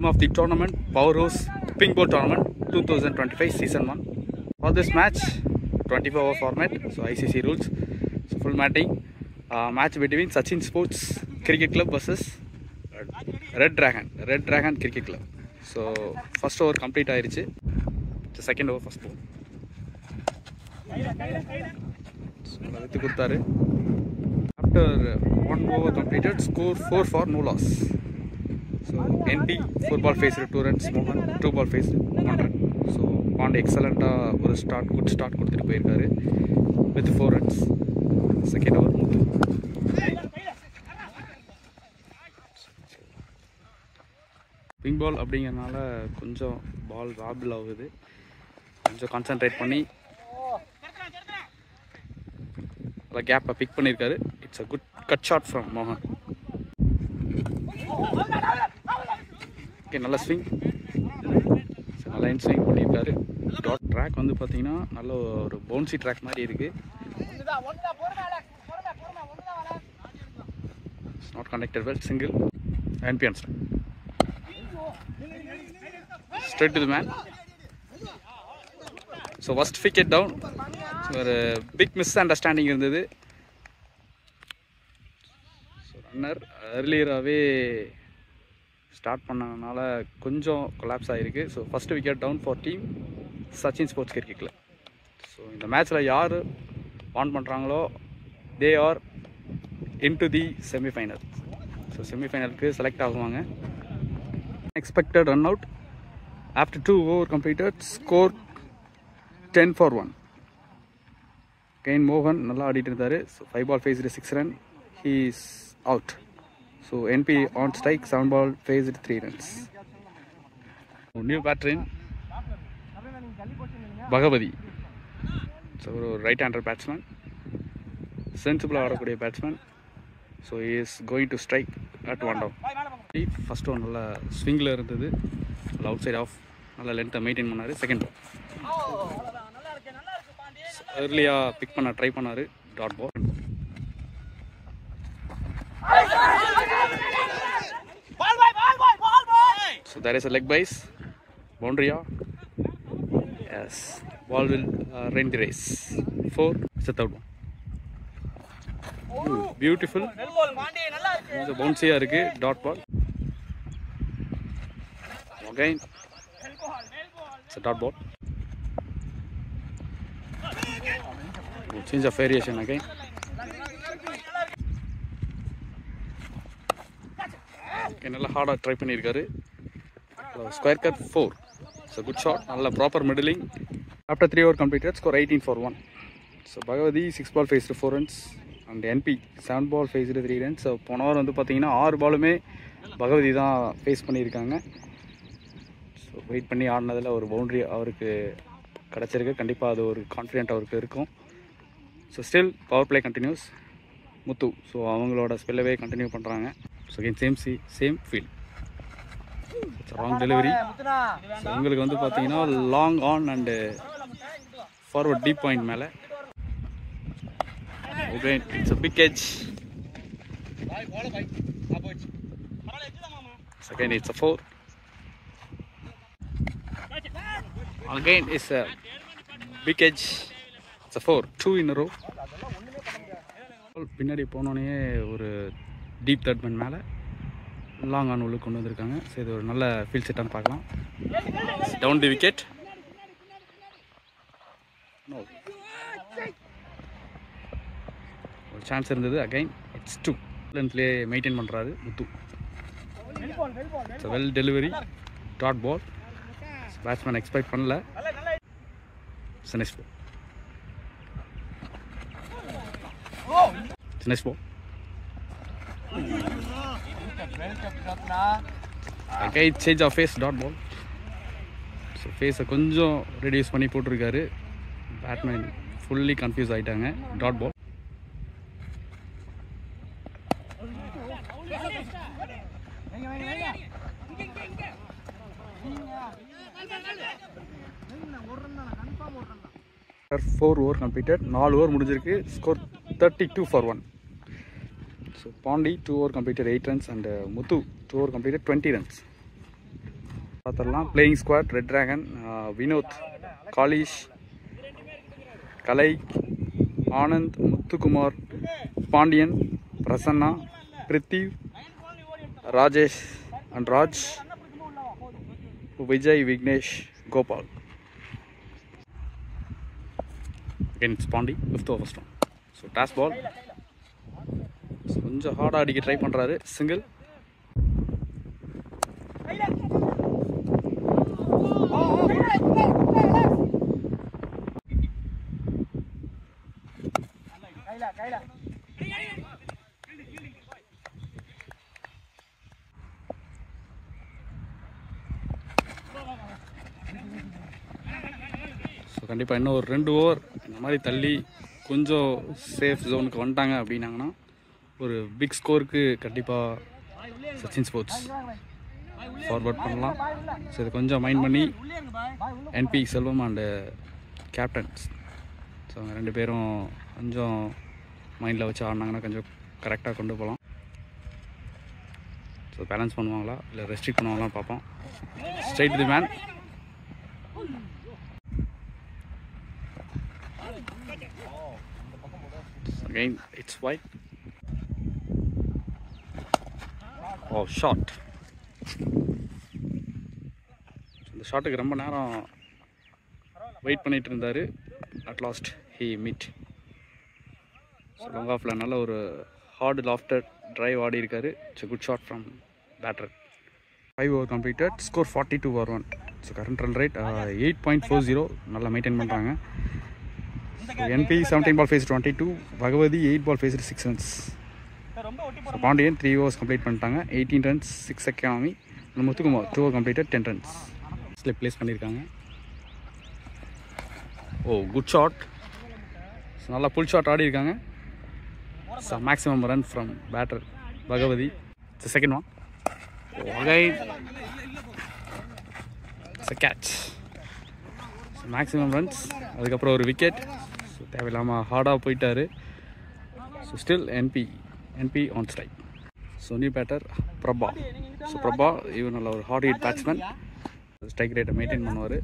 Team of the tournament, Powerhouse Ping Ball Tournament 2025 Season 1. For this match, 24-hour format, so ICC rules. So full matching. Match between Sachin Sports Cricket Club versus Red Dragon Cricket Club. So first over complete ஆயிருச்சு. The second over first ball. With கொடுத்தாரு. After one over completed, score 4 for no loss. So NP 4 ball faced 2 runs, Mohan 2 ball faced 1 run. So Pond excellent ஒரு good start கொடுத்துட்டு போயிருக்காரு with 4 runs. Second over Muthu. Ping ball அப்படிங்கறனால கொஞ்சம் பால் wobble ஆகுது. கொஞ்சம் concentrate பண்ணி அந்த கேப்பை பிக் பண்ணியிருக்காரு. It's a good cut shot from மோகன். ஓகே, நல்ல ஸ்விங், நல்ல இன் ஸ்விங் பண்ணியிருக்காரு. டாட் ட்ராக் வந்து பார்த்தீங்கன்னா நல்ல ஒரு பவுன்சி ட்ராக் மாதிரி இருக்குது. It's not connected well. Single NP on strike. Straight to the man. So first wicket down. ஒரு பிக் மிஸ்அண்டர்ஸ்டாண்டிங் இருந்தது. ஸோ ரன்னர் ஏர்லியராகவே ஸ்டார்ட் பண்ணனால கொஞ்சம் கொலாப்ஸ் ஆகிருக்கு. So first wicket down for team Sachin sports cricket club. So இந்த மேட்ச்சில் யார் ஆன் பண்ணுறாங்களோ they are in to the semifinal. So செமிஃபைனலுக்கு செலக்ட் ஆகுவாங்க. Expected run out after 2 over completed, score 10 for 1. Again Mohan நல்லா ஆடிட்டு இருந்தாரு. So 5 ball faced 6 run, he is out. So NP on strike, 7 ball faced 3 runs. New பேட்டரின் Bhagavathi. So ஒரு right hander batsman, சென்சிபிளாக ஆடக்கூடிய batsman. So he is going to strike at 1 down. First one நல்லா ஸ்விங்கில் இருந்தது, நல்லா அவுட் சைட் ஆஃப், நல்லா லென்த்தை மெயின்டைன் பண்ணார். செகண்ட் பால் ஏர்லியாக பிக் பண்ண ட்ரை பண்ணார். Dot ball. So there is a leg byes. பவுண்டரியா? Yes. Ball will rain the race. 4. It's a third ball. Beautiful. கொஞ்சம் பவுன்ஸியாக இருக்குது. Dot ball. Again, it's a dot ball. Change of variation again. Okay, nalla hard try பண்ணிருக்காரு. Square cut 4. It's a good shot. Nalla proper middling. After 3 over completed, score 18 for 1. So Bhagavati 6 ball faced 4 runs and NP 7 ball faced 3 runs. So போன over வந்து பார்த்தீங்கன்னா 6 பாலுமே பகவதி தான் face பண்ணியிருக்காங்க. So wait பண்ணி ஆடினதில் ஒரு boundary அவருக்கு கிடச்சிருக்கு. கண்டிப்பாக அது ஒரு கான்ஃபிடென்ட் அவருக்கு இருக்கும். So still power play continues. Muthu so அவங்களோட ஸ்பெல்லவே கண்டினியூ பண்ணுறாங்க. So again same field. Wrong delivery. So உங்களுக்கு வந்து பார்த்தீங்கன்னா long on and forward deep point மேலே. It's a big edge. Again it's a 4. Again it's a big edge. It's a 4. 2 in a row. பின்னாடி போனோடனே ஒரு deep third man மேலே long on உள்ளுக்கு கொண்டு வந்திருக்காங்க. ஸோ இது ஒரு நல்ல ஃபீல்ட் செட்டான்னு பார்க்கலாம். Down the wicket. ஒரு சான்ஸ் இருந்தது. Again it's 2. லென்த்லேயே மெயின்டைன் பண்ணுறாரு Muthu. It's a well delivery. Dot ball. Batsman expect பண்ணல. It's a nice ball. It's a nice ball. Again change of face. Dot ball. So face கொஞ்சம் reduce பண்ணி போட்டிருக்காரு. Batsman fully confused ஆகிட்டாங்க. Dot ball. Four over completed. 4 over முடிஞ்சிருக்கு. Score 32 for 1. So Pondi 2 over completed 8 runs and Muthu 2 over completed 20 runs. பார்த்துடலாம். Playing squad red dragon, Vinod, Kalish, Kalai, Anand, Muthukumar, Pandian, Prasanna, Prithiv, Rajesh and Raj, Vijay, Vignesh, Gopal. Again it's Pandi, 5th over strong. So toss ball. கொஞ்சம் ஹார்டாக அடிக்க try பண்ணுறாரு. Single. So கண்டிப்பாக இன்னும் ஒரு 2 over இந்த மாதிரி தள்ளி கொஞ்சம் சேஃப் ஜோனுக்கு வந்துட்டாங்க அப்படின்னாங்கன்னா ஒரு பிக் ஸ்கோருக்கு கண்டிப்பாக சச்சின் ஸ்போர்ட்ஸ் ஃபார்வர்ட் பண்ணலாம். ஸோ இதை கொஞ்சம் மைண்ட் பண்ணி NP Selvam and captains so அவங்க 2 பேரும் கொஞ்சம் மைண்டில் வச்சு ஆடினாங்கன்னா கொஞ்சம் கரெக்டாக கொண்டு போகலாம். ஸோ பேலன்ஸ் பண்ணுவாங்களா இல்லை ரெஸ்ட்ரிக்ட் பண்ணுவாங்களான்னு பார்ப்போம். Straight the man. Again it's wide. Oh shot. இந்த ஷாட்டுக்கு ரொம்ப நேரம் வெயிட் பண்ணிட்டு இருந்தார். At last he meet. So long ஆஃபில் நல்ல ஒரு ஹார்டு லாஃப்டர் ட்ரைவ் ஆடி இருக்காரு. It's a good shot from batter. 5 over completed. Score 42/1. So current run rate 8.40. நல்லா மெயின்டைன் பண்ணுறாங்க. NP 17 ball faced 22, Bhagavati 8 ball faced 6 runs. So Pandian 3 overs complete பண்ணிட்டாங்க. 18 runs 6 economy. Muthukumar 2 over completed 10 runs. Slip place பண்ணியிருக்காங்க. ஓ good shot. So நல்லா புல் shot ஆடி இருக்காங்க. So maximum run from batter Bhagavathi. So second one. Again it's a catch. Maximum runs. அதுக்கப்புறம் ஒரு wicket. So தேவையில்லாமல் ஹார்டாக போயிட்டார். So still NP on strike. So new batter Prabha. So Prabha இவர் நல்ல ஒரு ஹார்ட் ஹிட் பேட்ஸ்மேன். ஸ்ட்ரைக் ரேட்டை மெயின்டைன் பண்ணுவார்.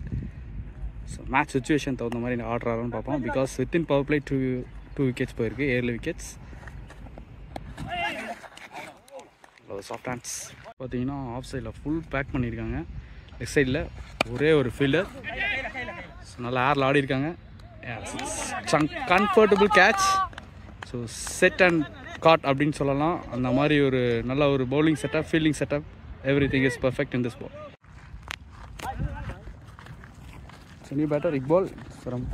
ஸோ மேட்ச் சுச்சுவேஷன் தகுந்த மாதிரி ஆடுறாருன்னு பார்ப்போம். Because within power play 2 wickets போயிருக்கு. Early wickets. சாஃப்ட் ஹேண்ட்ஸ் பார்த்தீங்கன்னா ஆஃப் சைடில் ஃபுல் பேக் பண்ணியிருக்காங்க. லெஃப்ட் சைடில் ஒரே ஒரு ஃபீல்டர். ஸோ நல்லா ஏரில் ஆடி இருக்காங்க. Comfortable catch. So set and got அப்படின்னு சொல்லலாம். அந்த மாதிரி ஒரு நல்ல ஒரு bowling setup, fielding setup, everything is perfect in this ball. So new batter Iqbal from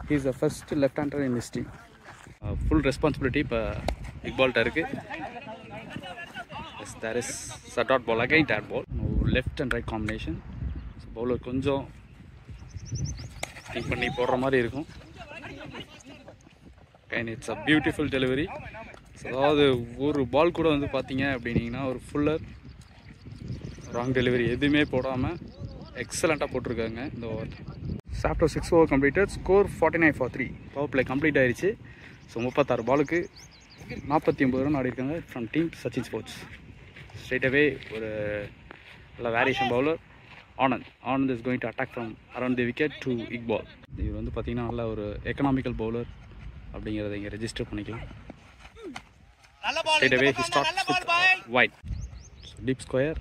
he is the first left hander in this team. Full responsibility இப்போ இக்பால்கிட்ட இருக்குது. There is a dot ball again, dot ball. Left and right combination. So bowler கொஞ்சம் think பண்ணி போடுற மாதிரி இருக்கும். And it's a beautiful delivery. So அதாவது ஒரு பால் கூட வந்து பார்த்தீங்க அப்படின்னீங்கன்னா ஒரு ஃபுல்லர் ராங் டெலிவரி எதுவுமே போடாமல் எக்ஸலண்ட்டாக போட்டிருக்காங்க இந்த over. After 6 over completed. Score 49/3. Power play complete ஆயிடுச்சு. ஸோ 36 பாலுக்கு 49 ரன் ஆடி இருக்காங்க from team Sachin sports. Straight அவே ஒரு நல்ல variation bowler Anand is going to attack from around the wicket to Iqbal. இவர் வந்து பார்த்தீங்கன்னா நல்ல ஒரு எக்கனாமிக்கல் பவுலர் அப்படிங்கிறத இங்கே ரெஜிஸ்டர் பண்ணிக்கலாம். Straight away he starts with wide. So deep square.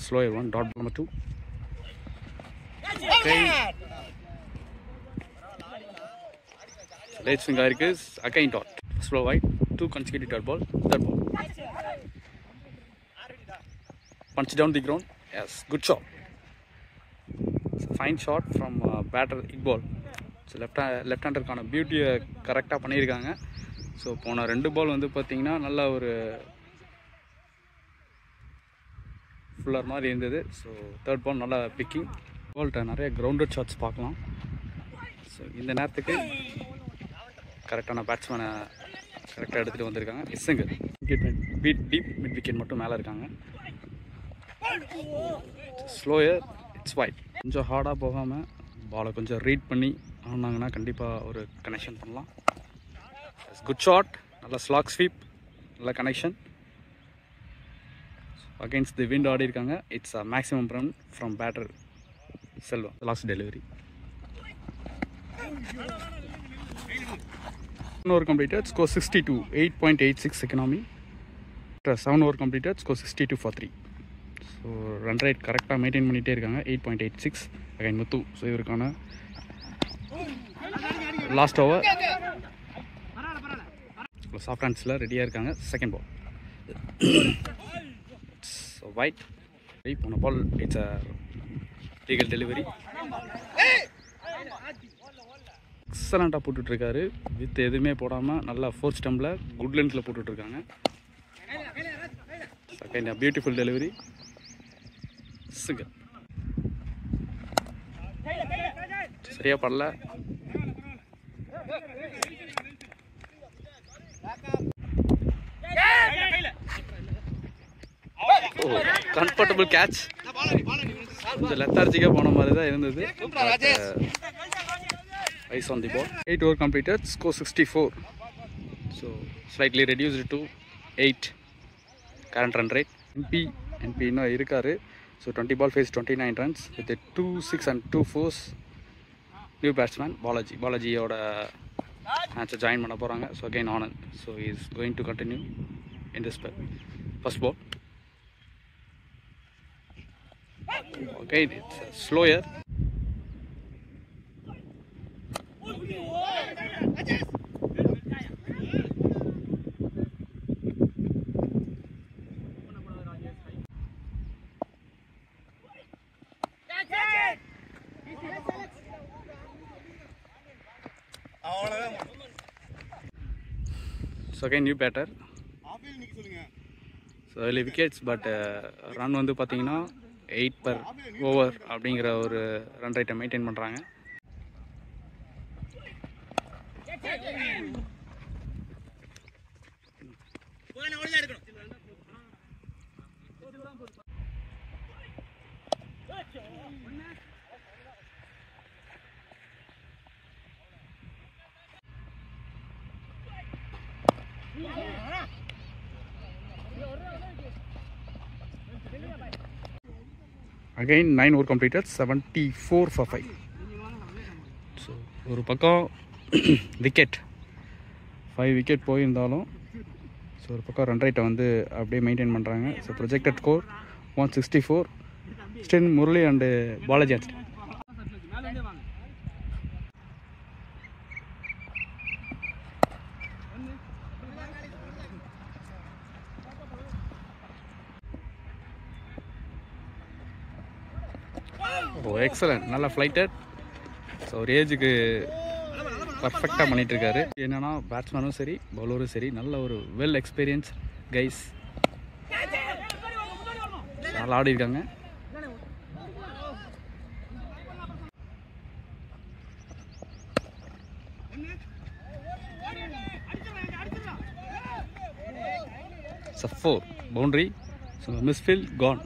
Slower one. Dot number 2. Late swing ஆயிருக்கு. Again dot. Slow wide. 2 consecutive dot ball. Third ball. Punch down the ground. Yes, good shot. It's a fine shot from batter Iqbal. So left hander கான பியூட்டியை கரெக்டாக பண்ணியிருக்காங்க. So போன 2 பால் வந்து பார்த்தீங்கன்னா நல்ல ஒரு fuller மாதிரி இருந்தது. ஸோ தேர்ட் பால் நல்லா பிக்கிங். பால்கிட்ட நிறைய கிரவுண்டட் ஷாட்ஸ் பார்க்கலாம். ஸோ இந்த நேரத்துக்கு கரெக்டான பேட்ஸ்மேனை கரெக்டாக எடுத்துகிட்டு வந்திருக்காங்க. Single wicket deep mid wicket மட்டும் மேலே இருக்காங்க. Slower it's wide. கொஞ்சம் ஹார்டாக போகாமல் பாலை கொஞ்சம் ரீட் பண்ணி ஆனாங்கன்னா கண்டிப்பாக ஒரு கனெக்ஷன் பண்ணலாம். Good shot. நல்ல ஸ்லாக் ஸ்வீப். நல்ல கனெக்ஷன். அகைன்ஸ்ட் தி விண்ட் ஆடி இருக்காங்க. It's a maximum run from batter Selvam. Last delivery. 1 over completed, score 62, 8.86 economy. 7 over completed, score 62 for 3. So run rate கரெக்டாக மெயின்டைன் பண்ணிகிட்டே இருக்காங்க. 8.86 அகைன் முத்து. ஸோ இவருக்கான last over soft ஹேண்ட்ஸில் ரெடியாக இருக்காங்க. செகண்ட் பால் வைட் போன ball. It's a legal delivery. எக்ஸலண்ட்டாக போட்டுட்ருக்காரு. வித் எதுவுமே போடாமல் நல்லா 4 ஸ்டம்பில் குட் லென்த்தில் போட்டுட்ருக்காங்க. Second beautiful delivery. சிங்கிள். சரியா படல. Comfortable catch. கொஞ்சம் லெத்தார்ஜிக்காக போன மாதிரி தான் இருந்தது. Eyes on the ball. 8 over completed, score 64. So slightly reduced to 8 current run rate. NP இன்னும் இருக்காரு. So 20 ball faced 29 runs with 2 6 and 2 4s. New batsman பாலாஜியோட மேட்சை ஜாயின் பண்ண போகிறாங்க. So again Anand. So is going to continue in this first ball. Okay, it's slower. So again new batter. So early wickets, but run வந்து பார்த்தீங்கன்னா 8 per over அப்படிங்கிற ஒரு run ரேட்டை maintain பண்ணுறாங்க. Again 9 over completed, 74 for 5. So ஒரு பக்கம் wicket 5 wicket போயிருந்தாலும் so ஒரு பக்கம் ரன் ரேட்டை வந்து அப்படியே மெயின்டைன் பண்ணுறாங்க. So projected score 164. Still Murali and Balaji ஆச்சு. ஓ எக்ஸலண்ட். நல்லா ஃப்ளைட்டட். ஸோ ஒரு ஏஜுக்கு பர்ஃபெக்டாக பண்ணிகிட்ருக்காரு. என்னென்னா பேட்ஸ்மேனும் சரி பவுலரும் சரி நல்ல ஒரு வெல் எக்ஸ்பீரியன்ஸ் கைஸ் நல்லா ஆடி இருக்காங்க. Four boundary. So misfield gone.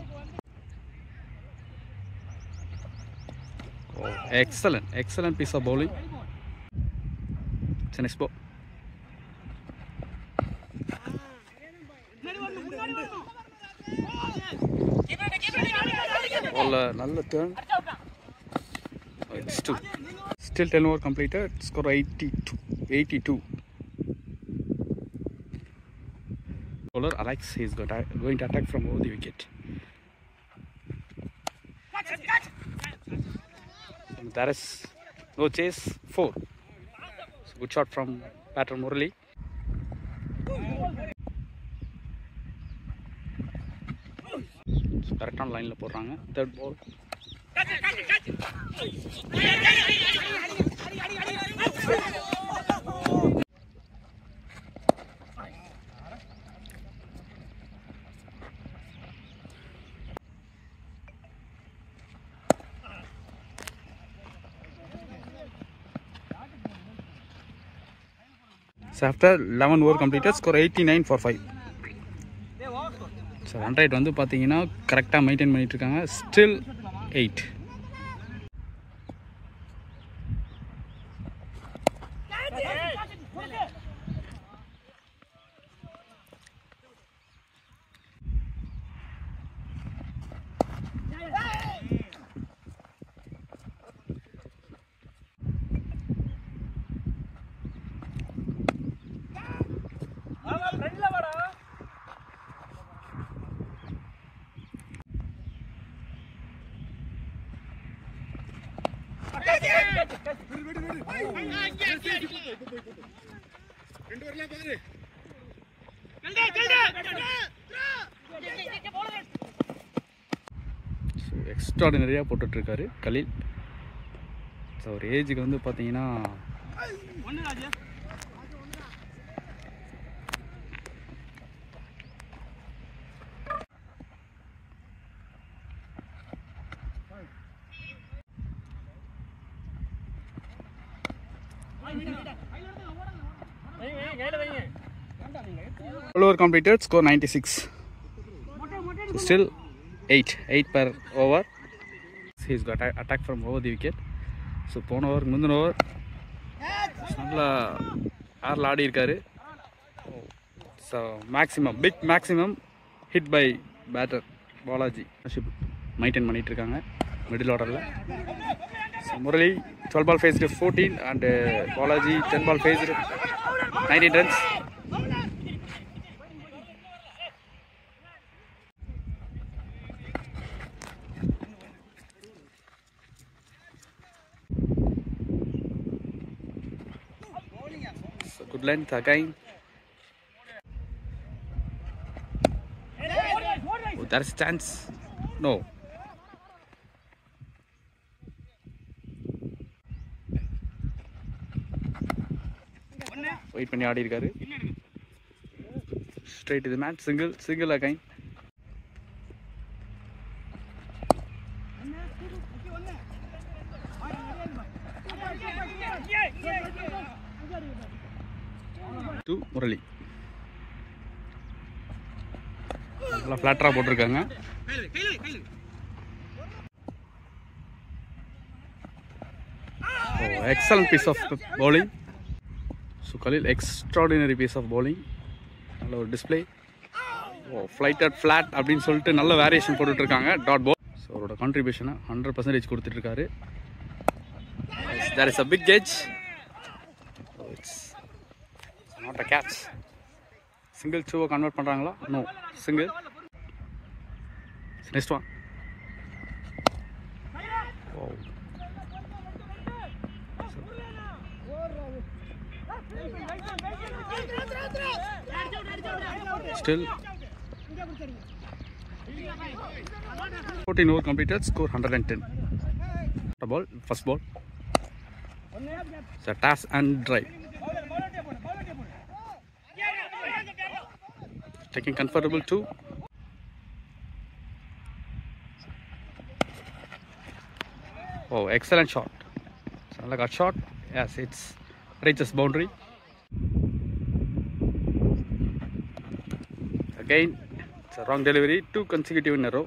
Oh, excellent piece of bowling. It's an expo. Nalla turn. It's 2. Still 10 over completed. Score 82. Bowler Alex is going to attack from over the wicket. And there is no chase. 4. So good shot from batter Murali. So correct on line la podranga. Third ball. So after 11 over completed, score 89 for 5. So run rate வந்து பாத்தீங்கன்னா கரெக்ட்டா maintain பண்ணிட்டு இருக்காங்க. Still 8. எக்ஸ்ட்ராடினரியாக போட்டுட்ருக்காரு Khaleel. So ஒரு ஏஜுக்கு வந்து பார்த்தீங்கன்னா all over completed, score 96. So still 8 per over. He's got attack from over the wicket. So போன ஓவர் முந்தின ஓவர் நல்லா ஆறில் ஆடி இருக்காரு. So maximum big maximum hit by batter Balaji maintain பண்ணிட்டு இருக்காங்க மிடில் ஆர்டரில். So Murali 12 ball faced 14 and Balaji 10 ball faced 19 runs. So good length again. Oh, there's a chance. No. Wait பண்ணி ஆடி இருக்காரு. Straight to the man. Single again. To Murali. நல்லா ஃப்ளாட்டரா போட்டிருக்காங்க. Oh, excellent piece of bowling. So Khalil, extraordinary piece of bowling. நல்ல ஒரு display. ஓ ஃப்ளைட்டட் flat அப்படின்னு சொல்லிட்டு நல்ல variation போட்டுட்டு இருக்காங்க டாட் பால். ஸோ அவரோட கான்ட்ரிபியூஷனை 100% கொடுத்துட்டு இருக்காரு. There is a big edge. Oh, it's not a catch. Single two convert பண்றாங்களா? No, single. Next one. Wow. Still 14 over completed, score 110. Ball, first ball. It's a toss and drive. Taking comfortable too. Oh, excellent shot. So like a shot. Yes, it's reaches boundary. Again, it's a wrong delivery. 2 consecutive in a row.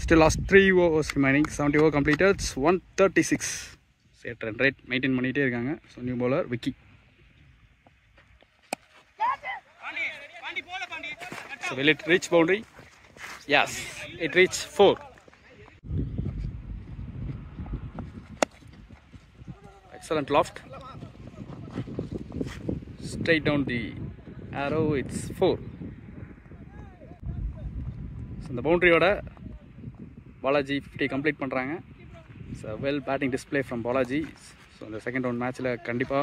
Still last 3 overs remaining. 70 over completed. 136. Set run rate maintain பண்ணிட்டே இருக்காங்க. So new bowler Vicky. So will it reach boundary? Yes, it reached 4. Excellent loft. Straight down the arrow, it's 4. So the boundary oda Balaji 50 complete பண்றாங்க. So well batting display from Balaji. So the second round matchல கண்டிப்பா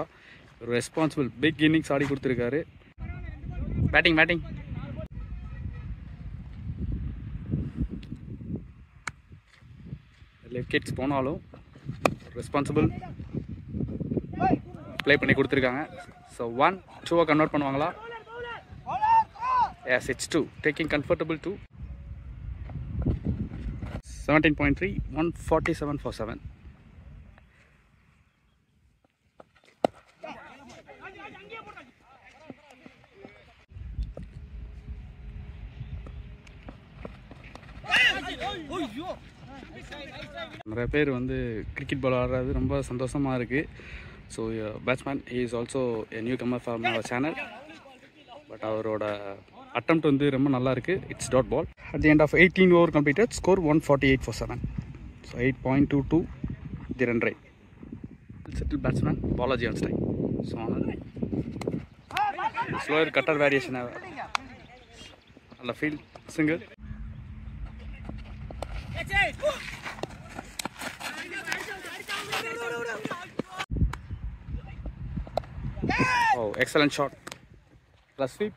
ஒரு responsible big innings ஆடி கொடுத்திருக்காரு. Batting left kids போனாலும் responsible play பண்ணி கொடுத்திருக்காங்க. So 1 2 convert பண்ணுவாங்களா? Yes, it's 2. Taking comfortable 2. 17.3, 147 for 7. நிறைய பேர் வந்து கிரிக்கெட் பால் ஆடுறது ரொம்ப சந்தோஷமாக இருக்குது. So batsman is also a newcomer from our channel. But அவரோட அட்டெம்ப்ட் வந்து ரொம்ப நல்லா இருக்குது. It's dot ball. At the end of 18 over completed, score 148 for 7. So 8.22 the run rate. Settled batsman Balaji on strike. So slower cutter variation on the field single. Oh, excellent shot. Plus sweep.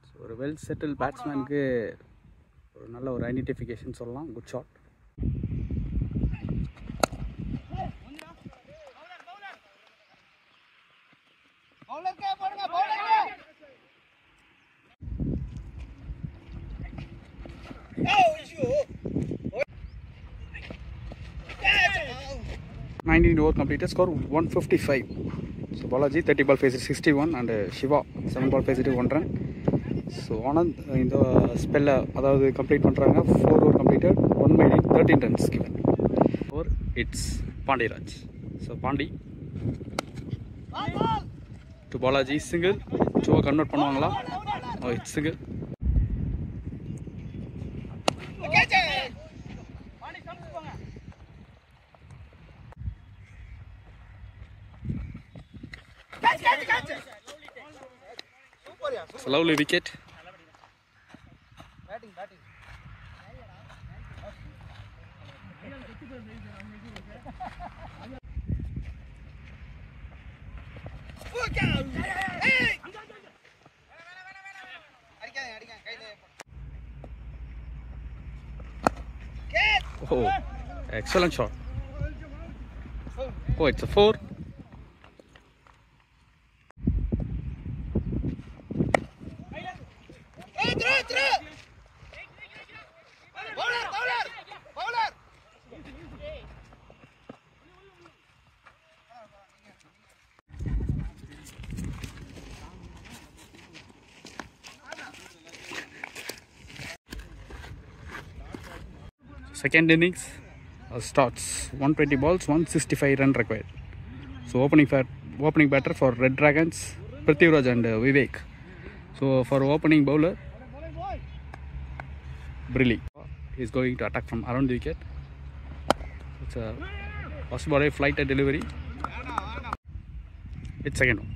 So ஒரு well settled batsman க்கு ஒரு நல்ல ஒரு identification சொல்லலாம். Good shot. Over completed, score 155. So Balaji 30 ball faced 61 and Shiva 7 ball faced 1 run. So Anand in the spell அதாவது complete பண்றாங்க. 4 over completed, 1 made it, 13 runs given. Or it's Pandiraj. So Pandi to Balaji single. 2 over convert பண்ணுவாங்களா? Oh, it's single. It's a lovely wicket. Batting. Oh, excellent shot. Oh, it's a 4. Second innings starts. 120 balls, 165 run required. So opening batter for Red Dragons, Prithviraj and Vivek. So for opening bowler, Brilli is going to attack from around the wicket. It's a first ball flight delivery. It's second one.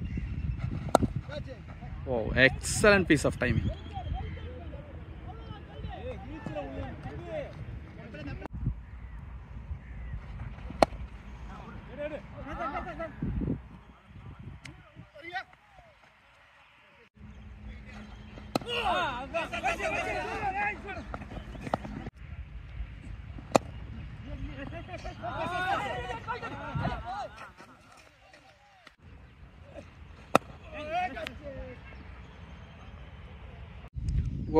Wow, excellent piece of timing.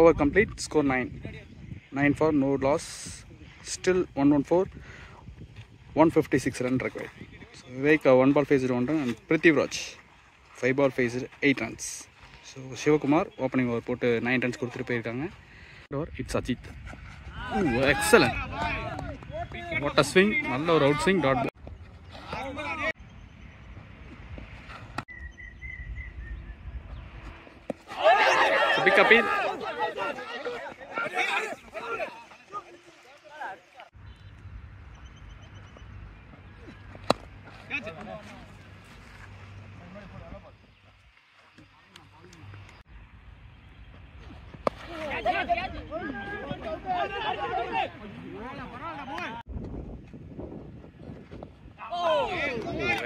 Over complete, score 9. 9 for no loss. Still 114. 156 run required. So Vivek 1 ball faced 1 run and Prithviraj 5 ball faced 8 runs. So Shivakumar opening over put 9 runs கொடுத்துட்டு போயிருக்காங்க. It's Ajit. Excellent. What a swing. நல்ல ஒரு out swing. Dot ball. Pick up in.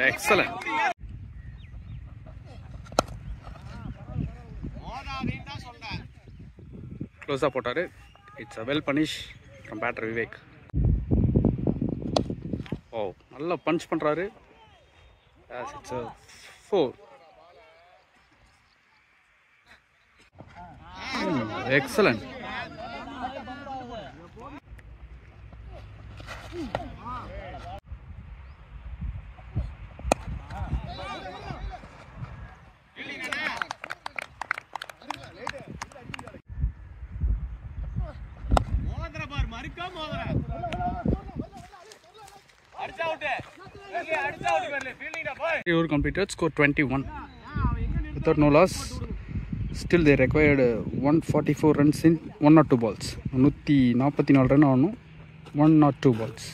Excellent. Close up போட்டாரு. It's a well punish from batter Vivek. Oh, நல்ல punch பண்றாரு. As it's a 4. Excellent. Over completed, score 21 without no loss. Still they required 144 runs in 102 balls. 144 run ஆகணும், 102 balls.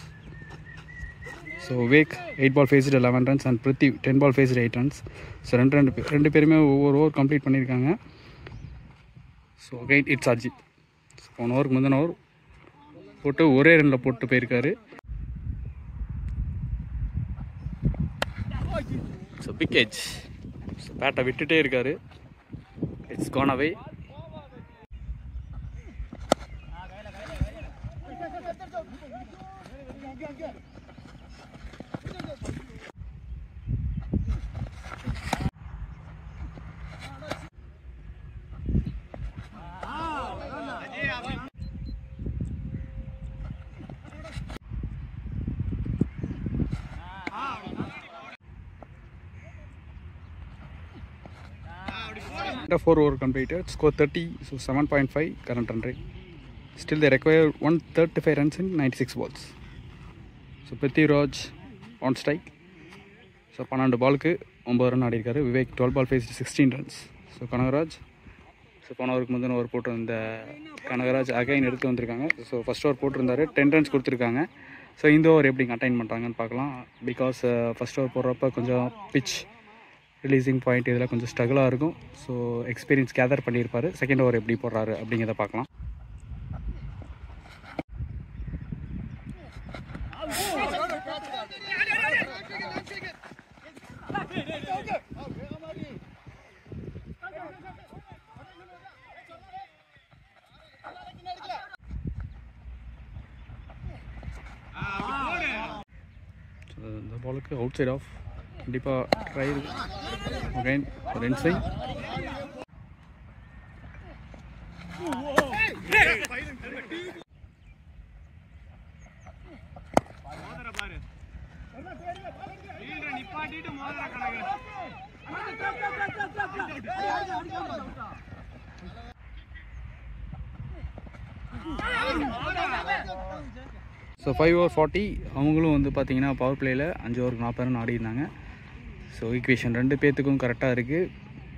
So Vivek 8 ball faced 11 runs and Prithvi 10 ball faced 8 runs. So ரெண்டு பேருமே ஒவ்வொரு over complete பண்ணியிருக்காங்க. So again it's Ajit. So போன ஓவருக்கு முந்தின over போட்டு ஒரே ரனில் போட்டு போயிருக்காரு. So big edge. ஸோ பேட்டை விட்டுட்டே இருக்காரு. It's gone away. The 4 over completed, score 30, so 7.5 current run rate. Still they require 135 runs in 96 balls. So Prithviraj on strike. So 12 பாலுக்கு 9 ரன் ஆடிருக்காரு. விவேக் 12 பால் ஃபேஸ்டு 16 runs. ஸோ கனகராஜ் போன ஓவருக்கு முந்தின ஓவர் போட்டிருந்த Kanagaraj again எடுத்து வந்திருக்காங்க. ஸோ ஃபஸ்ட் ஓவர் போட்டிருந்தாரு, 10 runs கொடுத்துருக்காங்க. So இந்த ஓவர் எப்படி அட்டைன் பண்ணுறாங்கன்னு பார்க்கலாம். பிகாஸ் ஃபஸ்ட் ஓவர் போடுறப்ப கொஞ்சம் பிச் ரிலீசிங் பாயிண்ட் இதில் கொஞ்சம் ஸ்ட்ரகிளாக இருக்கும். ஸோ எக்ஸ்பீரியன்ஸ் கேதர் பண்ணியிருப்பார். செகண்ட் ஓவர் எப்படி போடுறாரு அப்படிங்கிறத பார்க்கலாம். இந்த பாலுக்கு அவுட் சைட் ஆஃப். கண்டிப்பாக ட்ரை அகைன் ஒரு இன்ஸ்விங். ஸோ 5 over 40 அவங்களும் வந்து பார்த்தீங்கன்னா பவர் பிளேயில் 5 ஓவருக்கு 40 ரன் ஆடிருந்தாங்க. ஸோ ஈக்குவேஷன் ரெண்டு பேர்த்துக்கும் கரெக்டாக இருக்குது.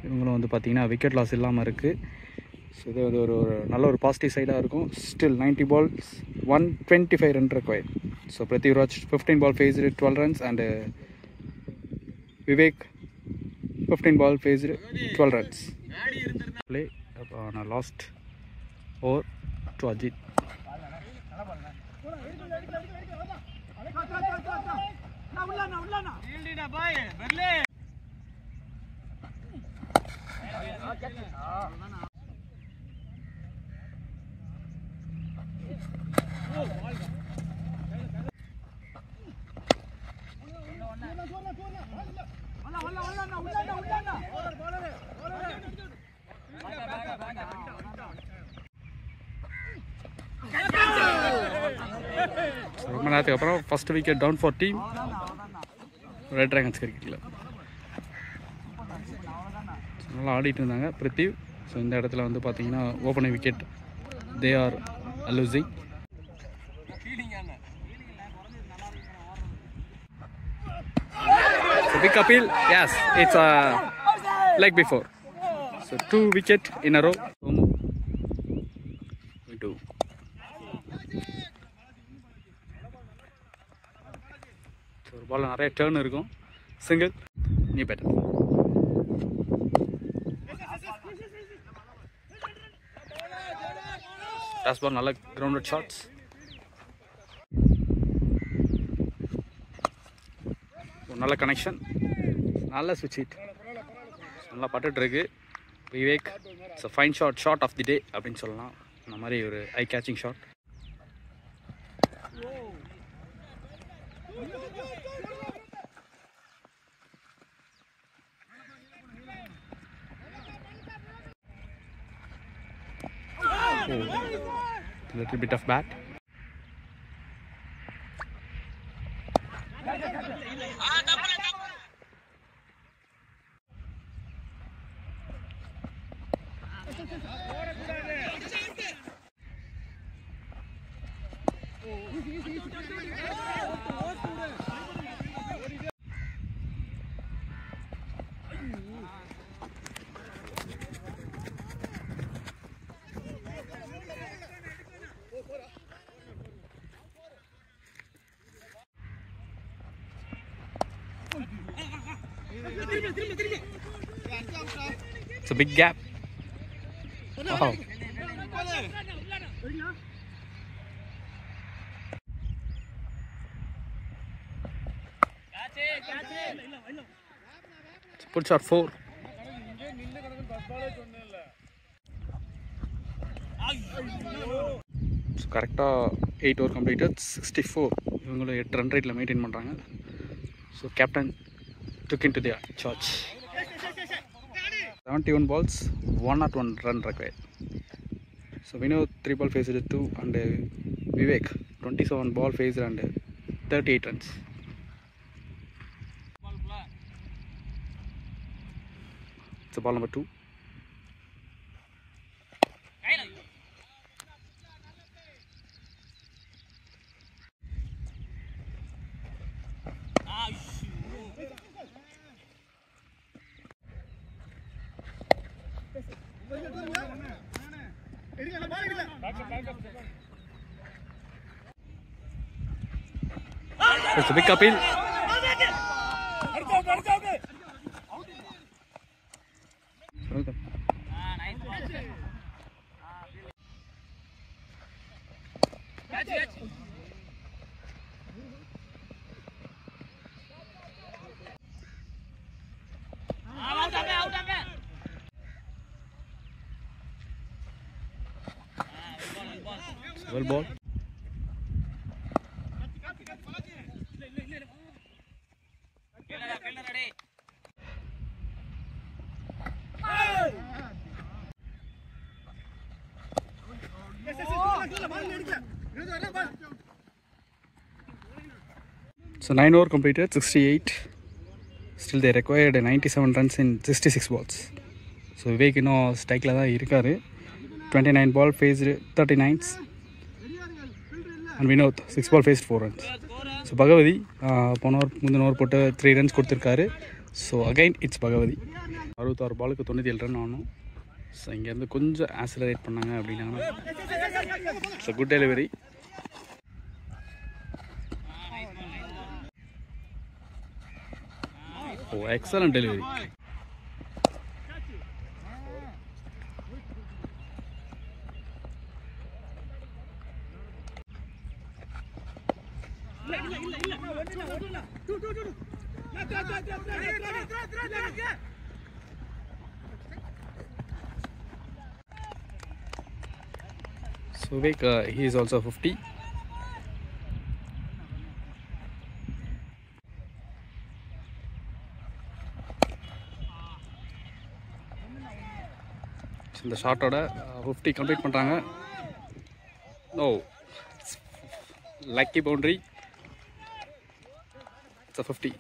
இவங்களும் வந்து பார்த்திங்கன்னா விக்கெட் லாஸ் இல்லாமல் இருக்குது. ஸோ இது வந்து ஒரு நல்ல ஒரு பாசிட்டிவ் சைடாக இருக்கும். Still 90 balls 125 run required. So Prithviraj 15 ball faced 12 runs and Vivek 15 ball faced 12 runs. Play on a last over to Ajit. ரொம்ப நேரத்துக்கு அப்புறம் first wicket down for team red dragons கிரிக்கெட்டில். நல்லா ஆடிட்டு இருந்தாங்க பிரித்திவ். ஸோ இந்த இடத்துல வந்து பார்த்தீங்கன்னா opening wicket they are losing. big appeal. Yes, it's like before. So 2 wicket in a row. We do. So ஒரு பால் நிறைய டர்ன் இருக்கும். Single. New better. Last ball நல்ல grounded shots. நல்ல கனெக்ஷன், நல்ல ஸ்விட்ச் ஹிட், நல்லா பட்டுட்டு இருக்கு. Vivek it's a fine shot of the day அப்படின்னு சொல்லலாம். அந்த மாதிரி ஒரு eye catching shot. Little bit of bat. It's a big gap. Wow. Pull shot 4. So correcta 8 over completed, 64. இவங்களும் 8 run rate maintain பண்றாங்க. So captain took into the charge. 71 balls, 101 run required. So we know 3 ball faced 2 and Vivek 27 ball faced and 38 runs. So ball number 2. It's a big appeal. Well ball. So 9 over completed, 68. Still they required 97 runs in 66 balls. So Vivek strike la da irukkaru. 29 ball faced 39s. And Vinod 6 ball faced 4 runs. So Bhagavathi போன over முந்தின over போட்டு 3 runs கொடுத்துருக்காரு. So again it's Bhagavathi. 66 பாலுக்கு 97 run ஆகணும். So இங்கேருந்து கொஞ்சம் accelerate பண்ணாங்க அப்படின்னா so good delivery. Oh excellent delivery. So Vivek, he is also 50. இந்த ஷாட்டோட 50 கம்ப்ளீட் பண்ணுறாங்க. No lucky boundary. இட்ஸ் 50.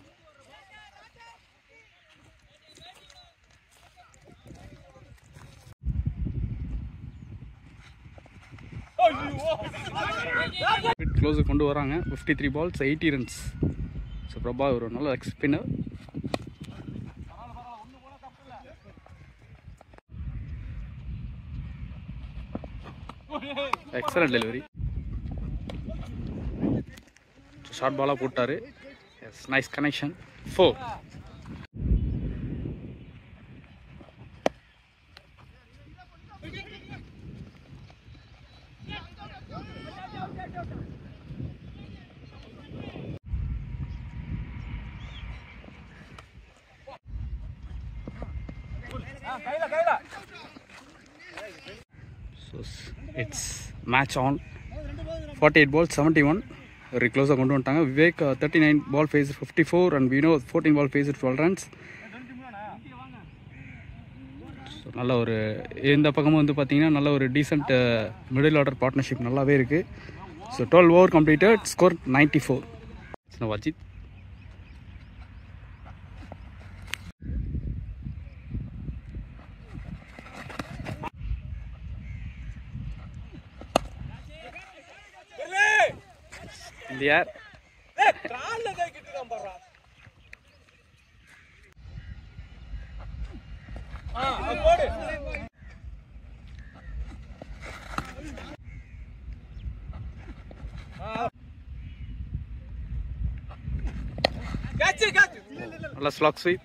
க்ளோஸுக்கு கொண்டு வராங்க. 53 balls 80 runs. ஸோ பிரபா ஒரு நல்ல spinner. Excellent delivery. Short ball போட்டாரு. Yes, nice connection. 4. So it's match on. 48 balls 71. Very close to கொண்டு வந்துட்டாங்க. Vivek 39 ball faced 54 and Vinod 14 ball faced 12 runs. So நல்ல ஒரு இந்த பக்கமும் வந்து பார்த்தீங்கன்னா நல்ல ஒரு டீசென்ட் மிடில் ஆர்டர் பார்ட்னர்ஷிப் நல்லாவே இருக்குது. So 12 over completed, score 94. So Ajit in the air. നല്ല slog sweep.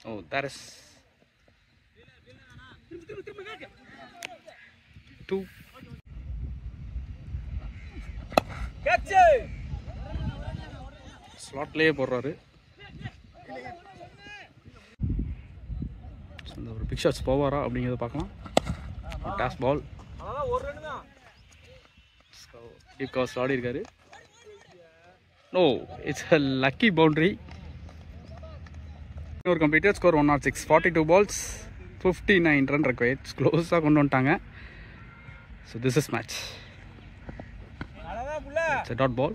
Oh, that is 2. ஸ்லாட்லேயே போடுறாரு. இந்த ஒரு பிக் ஷாட்ஸ் போவாரா அப்படிங்கிறத பார்க்கலாம். டாஸ் பால் டீப் கவர்ஸ் ஆடி இருக்காரு. No, it's a lucky boundary. இன்னொரு completed, score 106. 42 balls 59 run required. க்ளோஸாக கொண்டு வந்துட்டாங்க. So this is match. It's a dot ball.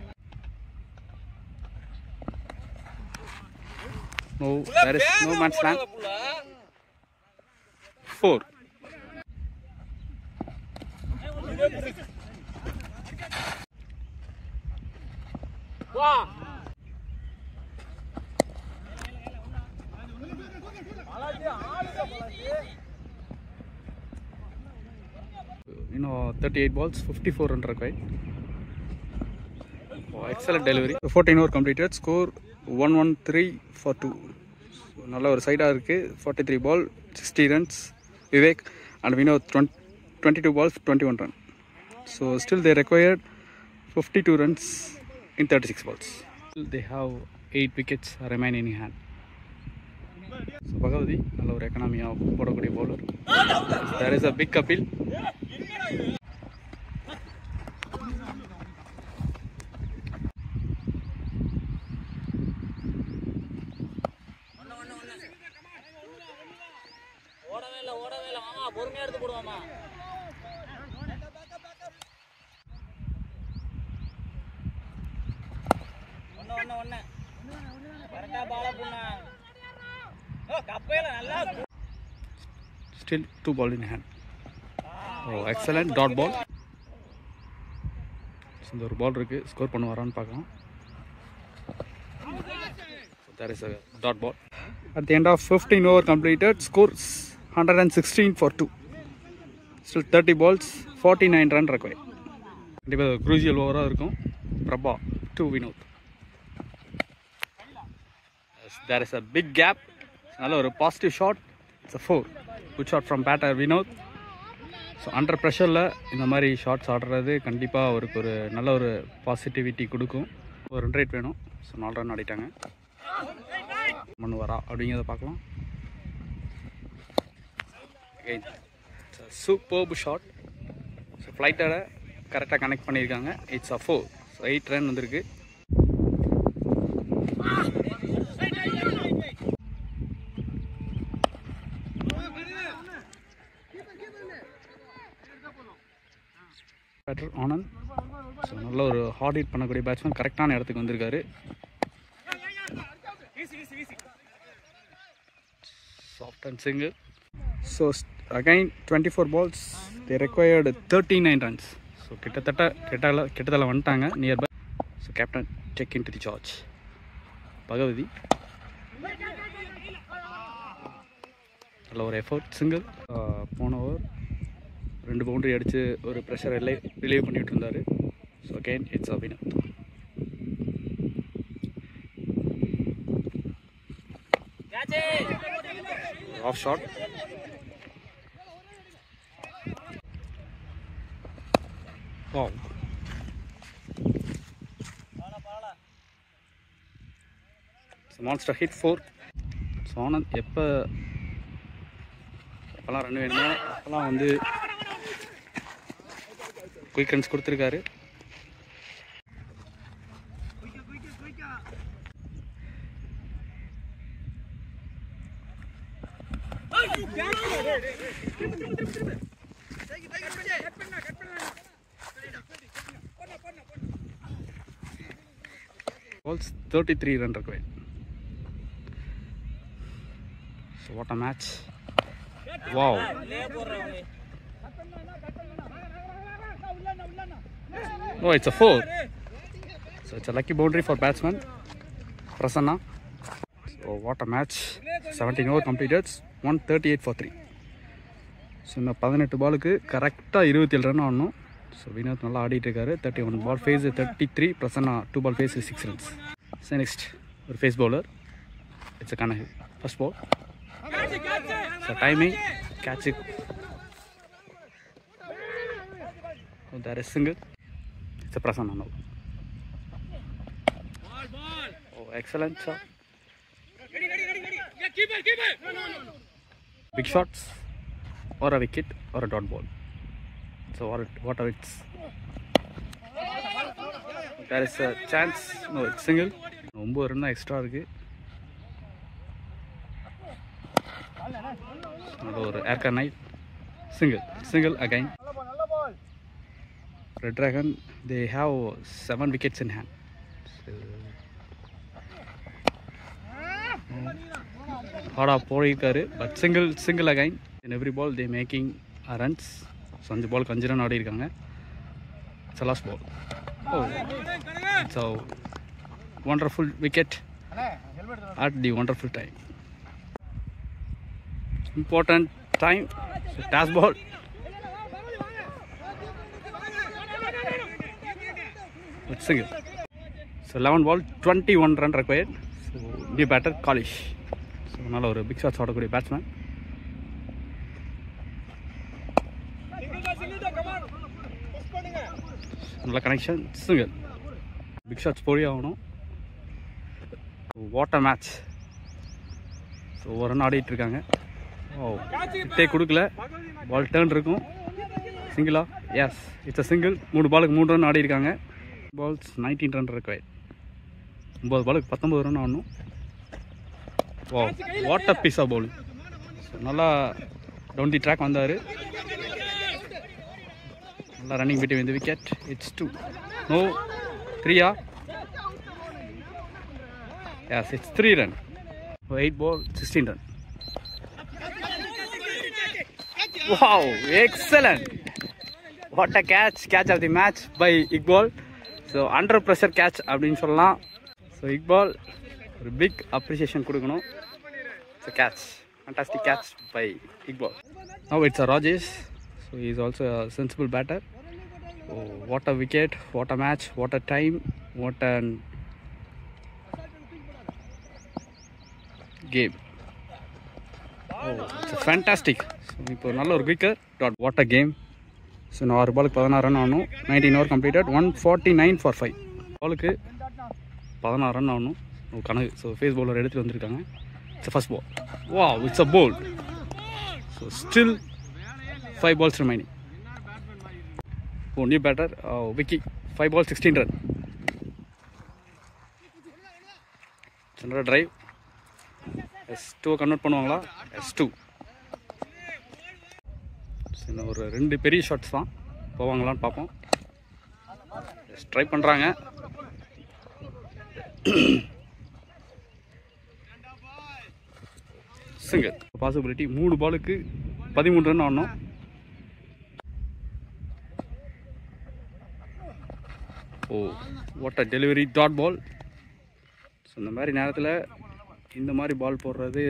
No, there is no man's land. 4. Wow. You know, 38 balls 54 run required. Oh, excellent delivery. 14 over completed, score 113 for 2. So, நல்ல ஒரு சைடாக இருக்குது. 43 ball 60 runs. Vivek and Vinod 22 balls 21 run. So still they required 52 runs in 36 balls. They have 8 wickets remaining in hand. So Bhagavathi நல்ல ஒரு எக்கனாமியாக போடக்கூடிய bowler. There is a big appeal. பொறுமையா எடுத்து போடுவாமா. ஒண்ணு கரெக்டா பால போனா. ஓ கப்பையில நல்லா. Still 2 ball in hand. Oh, excellent dot ball. இந்த ஒரு பால் இருக்கு, ஸ்கோர் பண்ணுவாரான்னு பார்க்கலாம். That is a dot ball. At the end of 15 over completed, scores 116 for 2. Still 30 balls 49 run required. கண்டிப்பாக க்ரூசியல் ஓவராக இருக்கும். Prabha 2 Vinod. There is a big gap. நல்ல ஒரு positive shot. It's a 4. Good shot from batter Vinod. So under ப்ரெஷரில் இந்த மாதிரி shots ஆடுறது கண்டிப்பாக அவருக்கு ஒரு நல்ல ஒரு பாசிட்டிவிட்டி கொடுக்கும். ஒரு ரன் ரேட் வேணும். ஸோ 4 ரன் ஆடிட்டாங்க. பண்ணுவாரா அப்படிங்கிறத பார்க்கலாம். Superb shot. ஸோ ஃப்ளைட்டோட கரெக்டாக கனெக்ட் பண்ணியிருக்காங்க. It's a 4. ஸோ 8 ரன் வந்திருக்கு. பேட்டர் ஆனந்த். ஸோ நல்ல ஒரு ஹார்ட் ஹிட் பண்ணக்கூடிய பேட்ஸ்மேன், கரெக்டான இடத்துக்கு வந்திருக்காரு. Soft and single. So again 24 balls they required 39 runs. So கிட்டத்தட்ட வந்துட்டாங்க nearby. So captain take in to the charge. Bhagavathi நல்ல ஒரு எஃபர்ட், சிங்கிள். போன ஓவர் 2 பவுண்டரி அடித்து ஒரு ப்ரெஷர் ரிலீவ் பண்ணிகிட்டு இருந்தார். So again it's Abhinav. Off shot. Wow. So monster hit 4. So Anand எப்போல்லாம் ரன் வேணுமோ அப்போல்லாம் வந்து குயிக் ரன்ஸ் கொடுத்துருக்காரு. Balls 33 run required. So what a match. Wow. Oh, it's a 4. So it's a lucky boundary for batsman Prasanna. So what a match. 17 over completed. 138 for 3. So இந்த 18 பாலுக்கு கரெக்டாக 27 run ஆடணும். So Vinod நல்லா ஆடிட்டு இருக்காரு. 31 ball face 33, Prasanna 2 ball face 6 runs. So next ஒரு pace bowler. It's Kanagu. First ball. So timing catch it. There is single. It's Prasanna no. Oh excellent shot. Big shots or a wicket or a dot ball. So what are its? There is a chance. No, it's single. 9 run extra இருக்கு. ஒரு ஏர்கா night. Single again. Red Dragon, they have 7 wickets in hand. ஹார்டாக போயிருக்காரு. But single again. In every ball they making runs. So 5 பாலுக்கு 5 run ஆடி இருக்காங்க. It's last ball. Oh it's a wonderful wicket at the wonderful time. Important time. Toss ball. It's single. So 11 ball 21 run required. So new batter Kalish. So அதனால் ஒரு big shots ஆடக்கூடிய batsman. நல்ல connection. Single. Big shots போய் ஆகணும். What a match. So ஒரு run ஆடிட்டு இருக்காங்க. ஓ விட்டே கொடுக்கல. பால் டேர்ன் இருக்கும். சிங்கிளா? S, it's a single. 3 பாலுக்கு 3 ரன் ஆடி இருக்காங்க. Balls 19 run required. 9 பாலுக்கு 19 ரன் ஆடணும். Oh what a piece of bowl. So நல்லா டவுன் தி ட்ராக் வந்தார். நல்லா running between the wicket. It's 2. No 3. Yes, it's 3 run. 8 ball 16 run. Wow, excellent. What a catch of the match by Iqbal. So under pressure catch அப்படின்னு சொல்லலாம். So Iqbal ஒரு big appreciation கொடுக்கணும். It's a catch. Fantastic catch by Iqbal. Now it's a Rajesh. So he is also a sensible batter. Oh, what a wicket, what a match, what a time, what an game. Oh, it's a fantastic. So இப்போ நல்ல ஒரு quicker. What a game. So நான் 6 பாலுக்கு 16 run ஆகணும். 19 over completed. 149 for 5. பாலுக்கு 16 run ஆகணும். கணக்கு. So face bowler எடுத்துகிட்டு வந்திருக்காங்க. It's first ball. Wow it's a bowled. So still 5 balls remaining. Oh new batter Vicky. 5 ball 16 run. சின்ன டிரைவ். S2 கன்வெர்ட் பண்ணுவாங்களா? S2. இன்னும் ஒரு 2 பெரிய ஷாட்ஸ் தான். போவாங்களான்னு பார்ப்போம். ட்ரை பண்ணுறாங்க. சிங்கிள். பாசிபிலிட்டி. 3 பாலுக்கு 13 ரன் ஆடணும். Oh what a delivery. Dot ball. So இந்த மாதிரி நேரத்தில் இந்த மாதிரி பால் போடுறது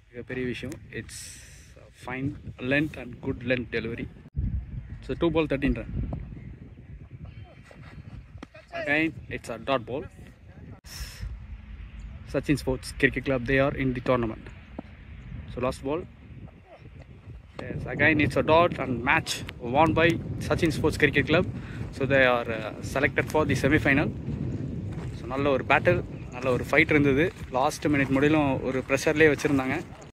மிகப்பெரிய விஷயம். It's fine length and good length delivery. So 2 ball 13 run. Again, it's a dot ball. Sachin Sports Cricket Club, they are in the tournament. So last ball. Yes, again it's a dot and match won by Sachin Sports Cricket Club. So they are selected for the semi-final. So நல்ல ஒரு battle, நல்ல ஒரு fight இருந்தது. Last minute முடியலும் ஒரு ப்ரெஷர்லேயே வச்சுருந்தாங்க.